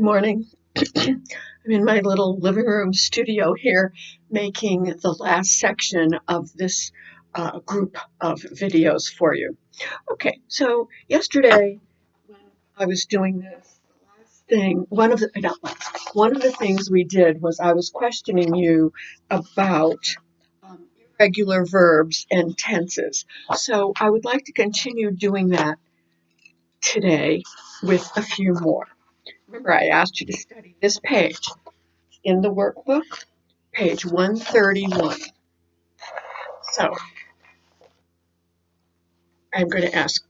Good morning. I'm in my little living room studio here making the last section of this group of videos for you. Okay, so yesterday when I was doing this, the last thing, one of the things we did was I was questioning you about irregular verbs and tenses. So I would like to continue doing that today with a few more. Remember, I asked you to study this page in the workbook, page 131. So I'm going to ask,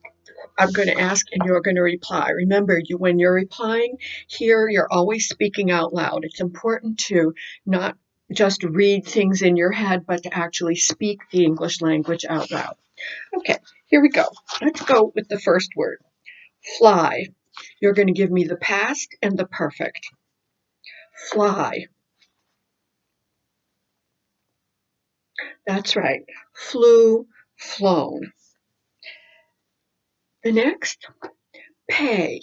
and you're going to reply. Remember, when you're replying here, you're always speaking out loud. It's important to not just read things in your head, but to actually speak the English language out loud. Okay, here we go. Let's go with the first word, fly. You're going to give me the past and the perfect. Fly. That's right. Flew, flown. The next, pay.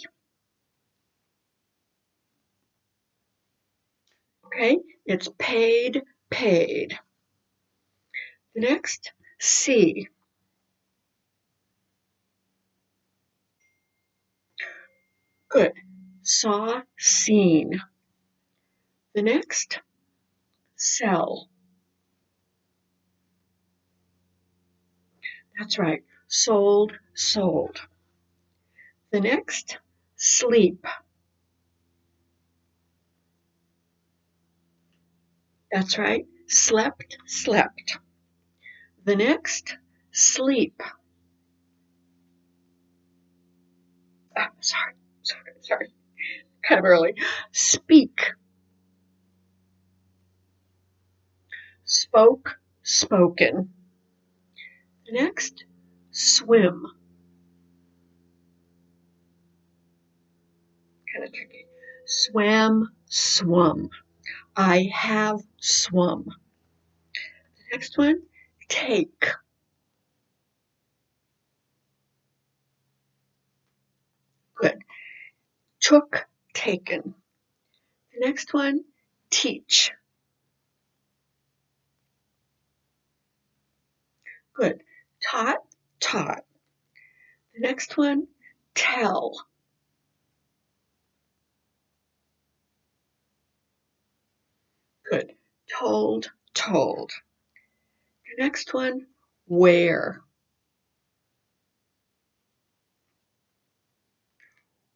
Okay, it's paid, paid. The next, see. Good. Saw, seen. The next, sell. That's right. Sold, sold. The next, sleep. That's right. Slept, slept. The next, sleep. Sorry. Kind of early. Speak. Spoke, spoken. The next, swim. Kind of tricky. Swam, swum. I have swum. The next one, take. Good. Took, taken. The next one, teach. Good. Taught, taught. The next one, tell. Good. Told, told. The next one, wear.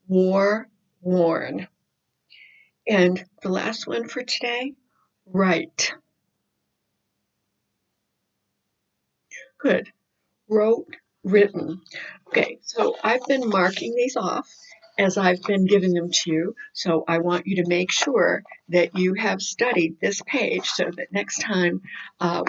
Wore, worn. And the last one for today, write. Good. Wrote, written. Okay, so I've been marking these off as I've been giving them to you. So I want you to make sure that you have studied this page so that next time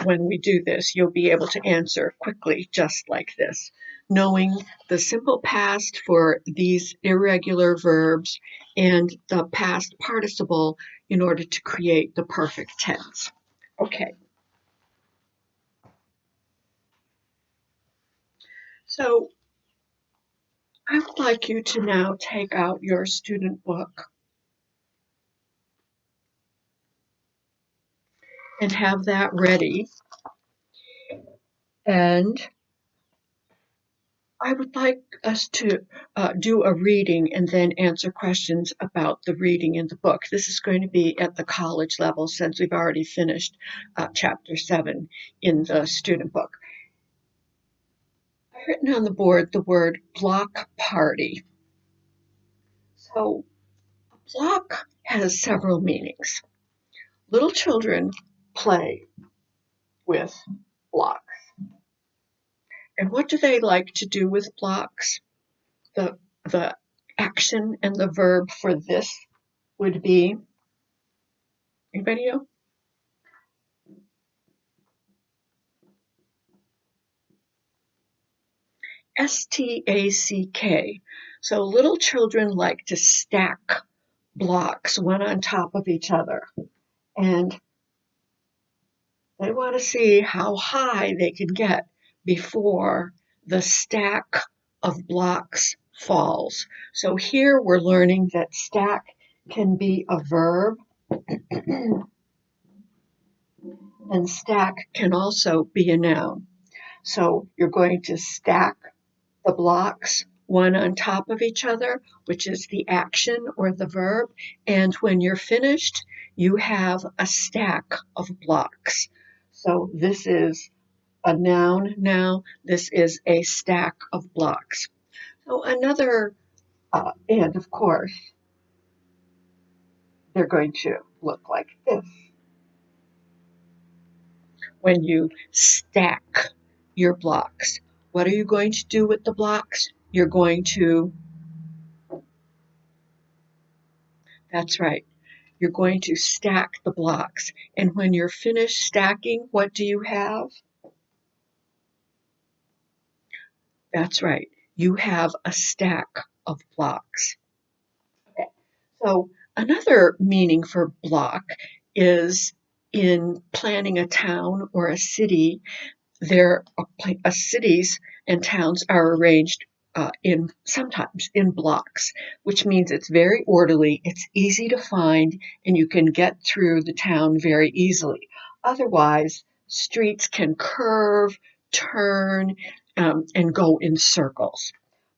when we do this, you'll be able to answer quickly just like this, knowing the simple past for these irregular verbs and the past participle in order to create the perfect tense. Okay. So I would like you to now take out your student book and have that ready. And I would like us to do a reading and then answer questions about the reading in the book. This is going to be at the college level since we've already finished chapter 7 in the student book. I've written on the board the word block party. So block has several meanings. Little children play with blocks. And what do they like to do with blocks? The action and the verb for this would be, anybody know? S-T-A-C-K. So little children like to stack blocks one on top of each other. And they want to see how high they can get before the stack of blocks falls. So here we're learning that stack can be a verb, and stack can also be a noun. So you're going to stack the blocks one on top of each other, which is the action or the verb. And when you're finished, you have a stack of blocks. So this is a noun now. This is a stack of blocks. So another, and of course, they're going to look like this. When you stack your blocks, what are you going to do with the blocks? You're going to, that's right, you're going to stack the blocks. And when you're finished stacking, what do you have? That's right, you have a stack of blocks. Okay. So another meaning for block is in planning a town or a city. Cities and towns are arranged in sometimes in blocks, which means it's very orderly, it's easy to find, and you can get through the town very easily. Otherwise, streets can curve, turn, and go in circles.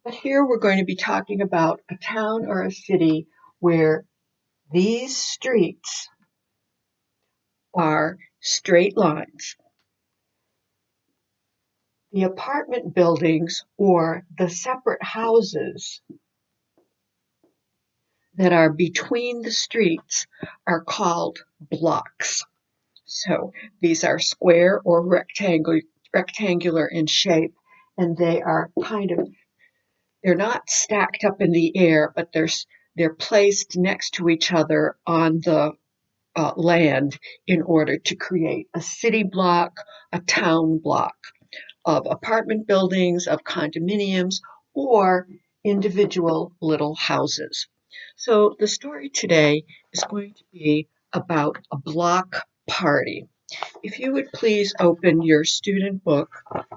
But here we're going to be talking about a town or a city where these streets are straight lines. The apartment buildings or the separate houses that are between the streets are called blocks. So these are square or rectangular in shape, and they are they're not stacked up in the air, but they're placed next to each other on the land in order to create a city block, a town block of apartment buildings, of condominiums, or individual little houses. So the story today is going to be about a block party. If you would please open your student book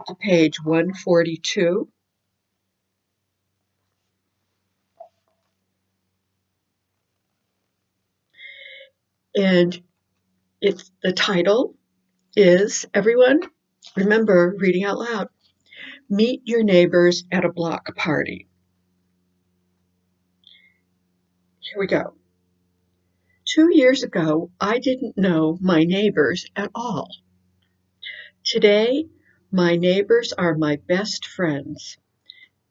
to page 142. And the title is, everyone, remember reading out loud, Meet Your Neighbors at a Block Party. Here we go. 2 years ago, I didn't know my neighbors at all. Today, my neighbors are my best friends.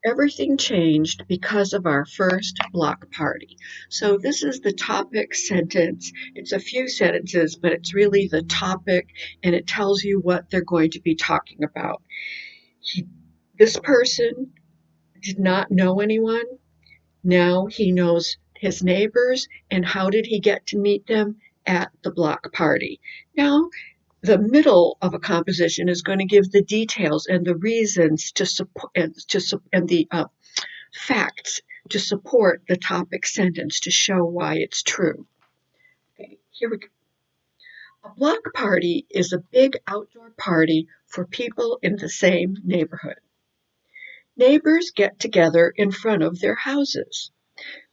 Everything changed because of our first block party. So this is the topic sentence. It's a few sentences, but it's really the topic, and it tells you what they're going to be talking about. This person did not know anyone. Now he knows his neighbors, and how did he get to meet them? At the block party. Now, the middle of a composition is going to give the details and the reasons to support and the facts to support the topic sentence to show why it's true. Okay, here we go. A block party is a big outdoor party for people in the same neighborhood. Neighbors get together in front of their houses.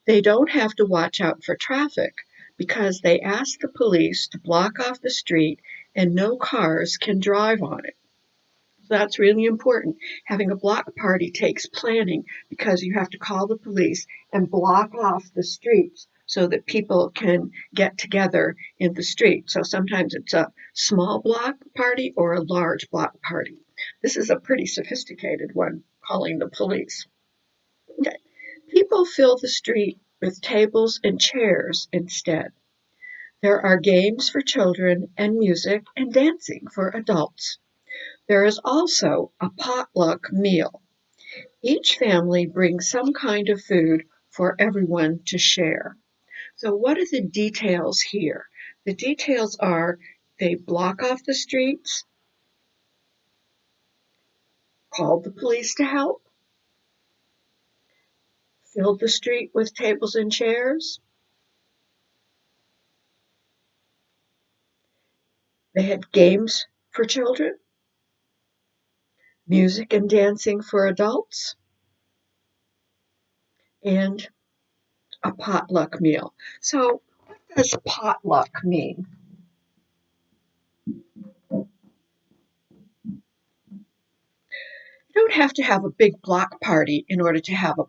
They don't have to watch out for traffic because they ask the police to block off the street and no cars can drive on it. So that's really important. Having a block party takes planning because you have to call the police and block off the streets so that people can get together in the street. So sometimes it's a small block party or a large block party. This is a pretty sophisticated one, calling the police. Okay. People fill the street with tables and chairs instead. There are games for children and music and dancing for adults. There is also a potluck meal. Each family brings some kind of food for everyone to share. So what are the details here? The details are they block off the streets, called the police to help, filled the street with tables and chairs. They had games for children, music and dancing for adults, and a potluck meal. So what does potluck mean? You don't have to have a big block party in order to have a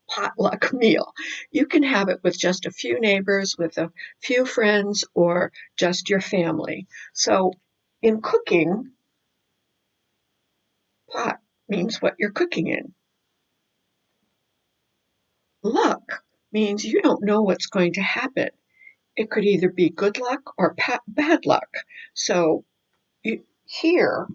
potluck meal. You can have it with just a few neighbors, with a few friends, or just your family. So in cooking, pot means what you're cooking in. Luck means you don't know what's going to happen. It could either be good luck or bad luck. So here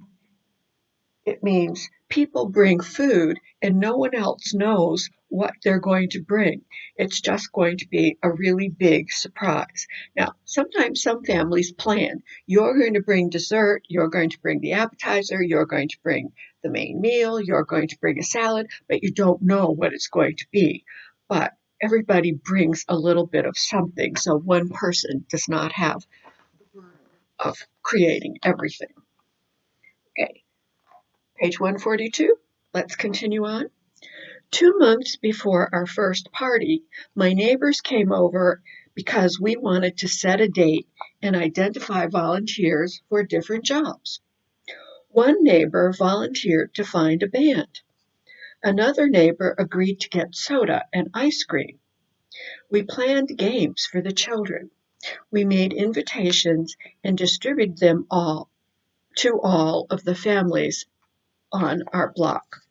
it means people bring food and no one else knows what they're going to bring. It's just going to be a really big surprise. Now, sometimes some families plan. You're going to bring dessert, you're going to bring the appetizer, you're going to bring the main meal, you're going to bring a salad, but you don't know what it's going to be. But everybody brings a little bit of something, so one person does not have the burden of creating everything. Okay, page 142. Let's continue on. 2 months before our first party, my neighbors came over because we wanted to set a date and identify volunteers for different jobs. One neighbor volunteered to find a band. Another neighbor agreed to get soda and ice cream. We planned games for the children. We made invitations and distributed them all to all of the families on our block.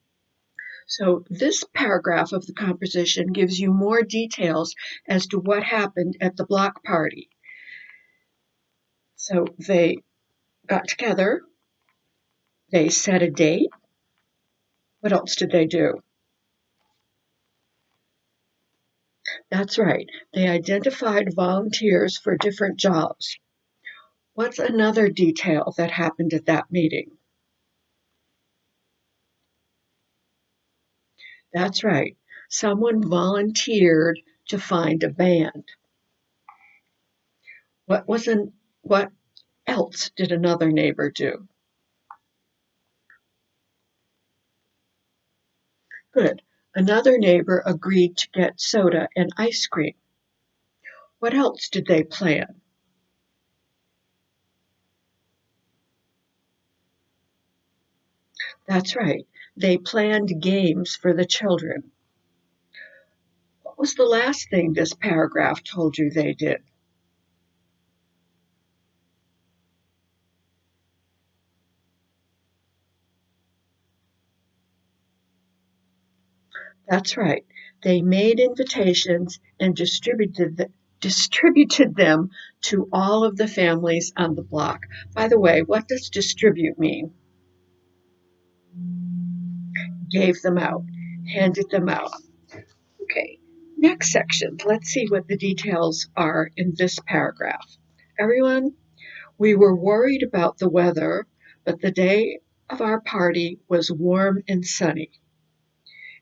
So this paragraph of the composition gives you more details as to what happened at the block party. So they got together, they set a date. What else did they do? That's right, they identified volunteers for different jobs. What's another detail that happened at that meeting? That's right, someone volunteered to find a band. What else did another neighbor do? Good. Another neighbor agreed to get soda and ice cream. What else did they plan? That's right. They planned games for the children. What was the last thing this paragraph told you they did? That's right. They made invitations and distributed them to all of the families on the block. By the way, what does distribute mean? Gave them out, handed them out. Okay, next section. Let's see what the details are in this paragraph. Everyone, we were worried about the weather, but the day of our party was warm and sunny.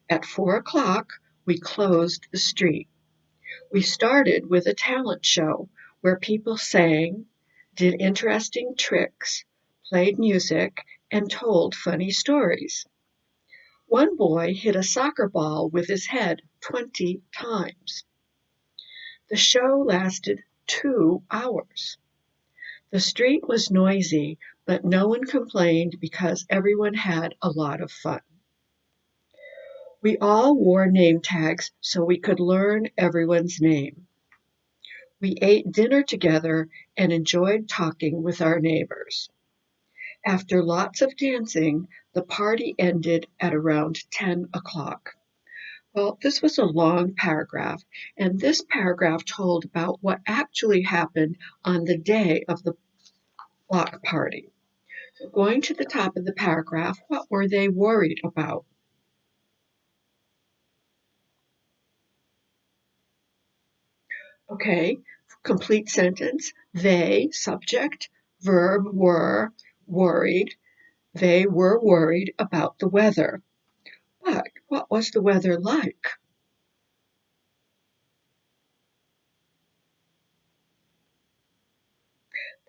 At 4 o'clock, we closed the street. We started with a talent show where people sang, did interesting tricks, played music, and told funny stories. One boy hit a soccer ball with his head 20 times. The show lasted 2 hours. The street was noisy, but no one complained because everyone had a lot of fun. We all wore name tags so we could learn everyone's name. We ate dinner together and enjoyed talking with our neighbors. After lots of dancing, the party ended at around 10 o'clock. Well, this was a long paragraph, and this paragraph told about what actually happened on the day of the block party. So going to the top of the paragraph, what were they worried about? Okay, complete sentence. They, subject, verb, were worried. They were worried about the weather. But what was the weather like?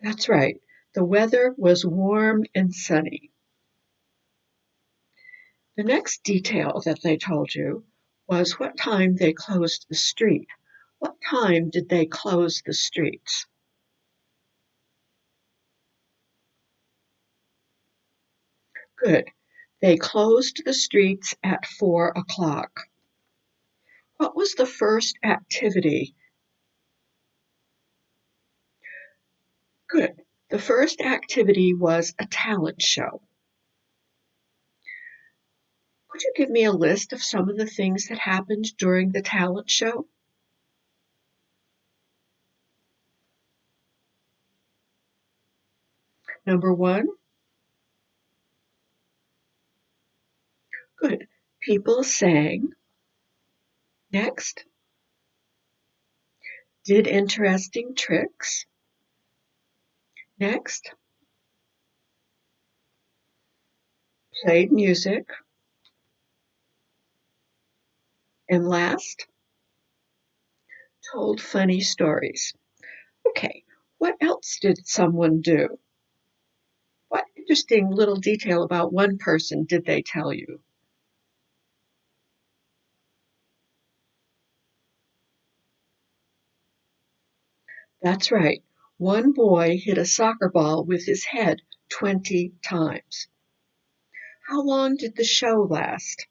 That's right. The weather was warm and sunny. The next detail that they told you was what time they closed the street. What time did they close the streets? Good. They closed the streets at 4 o'clock. What was the first activity? Good. The first activity was a talent show. Could you give me a list of some of the things that happened during the talent show? Number one, good. People sang. Next, did interesting tricks. Next, played music. And last, told funny stories. Okay, what else did someone do? What interesting little detail about one person did they tell you? That's right. One boy hit a soccer ball with his head 20 times. How long did the show last?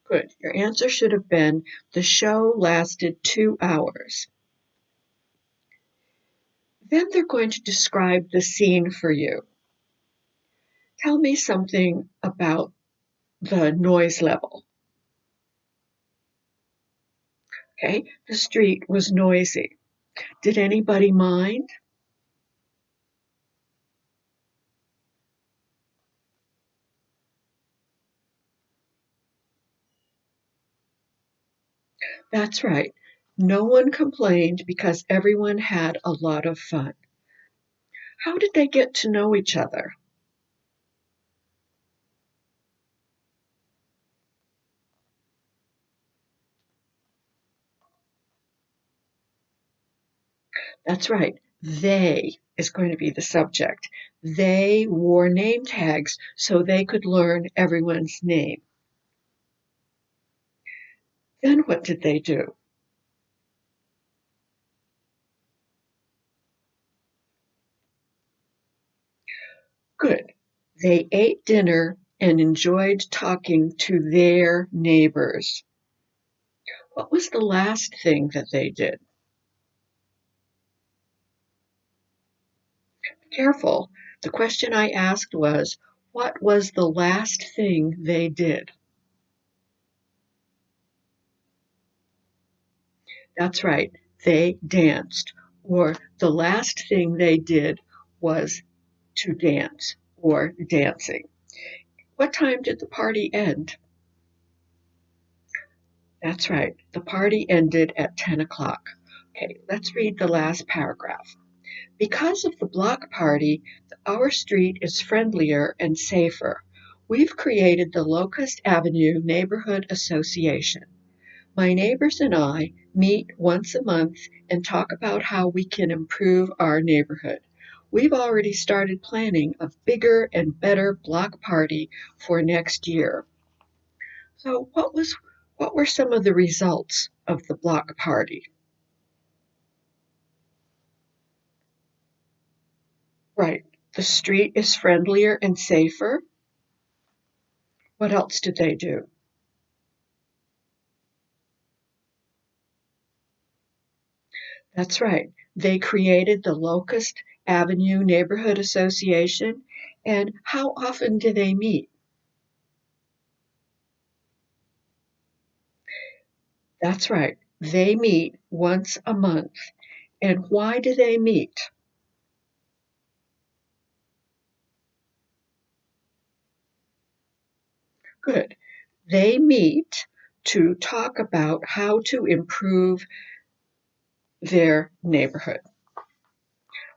Good. Your answer should have been the show lasted 2 hours. Then they're going to describe the scene for you. Tell me something about the noise level. Okay, the street was noisy. Did anybody mind? That's right. No one complained because everyone had a lot of fun. How did they get to know each other? That's right. They is going to be the subject. They wore name tags so they could learn everyone's name. Then what did they do? Good. They ate dinner and enjoyed talking to their neighbors. What was the last thing that they did? Careful. The question I asked was, what was the last thing they did? That's right. They danced. Or the last thing they did was to dance or dancing. What time did the party end? That's right. The party ended at 10 o'clock. Okay, let's read the last paragraph. Because of the block party, our street is friendlier and safer. We've created the Locust Avenue Neighborhood Association. My neighbors and I meet once a month and talk about how we can improve our neighborhood. We've already started planning a bigger and better block party for next year. So what were some of the results of the block party? Right. The street is friendlier and safer. What else did they do? That's right. They created the Locust Avenue Neighborhood Association. And how often do they meet? That's right. They meet once a month. And why do they meet? Good. They meet to talk about how to improve their neighborhood.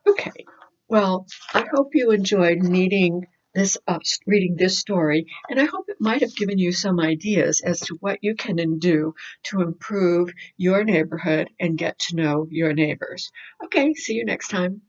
Okay. Well, I hope you enjoyed reading this story, and I hope it might have given you some ideas as to what you can do to improve your neighborhood and get to know your neighbors. Okay, see you next time.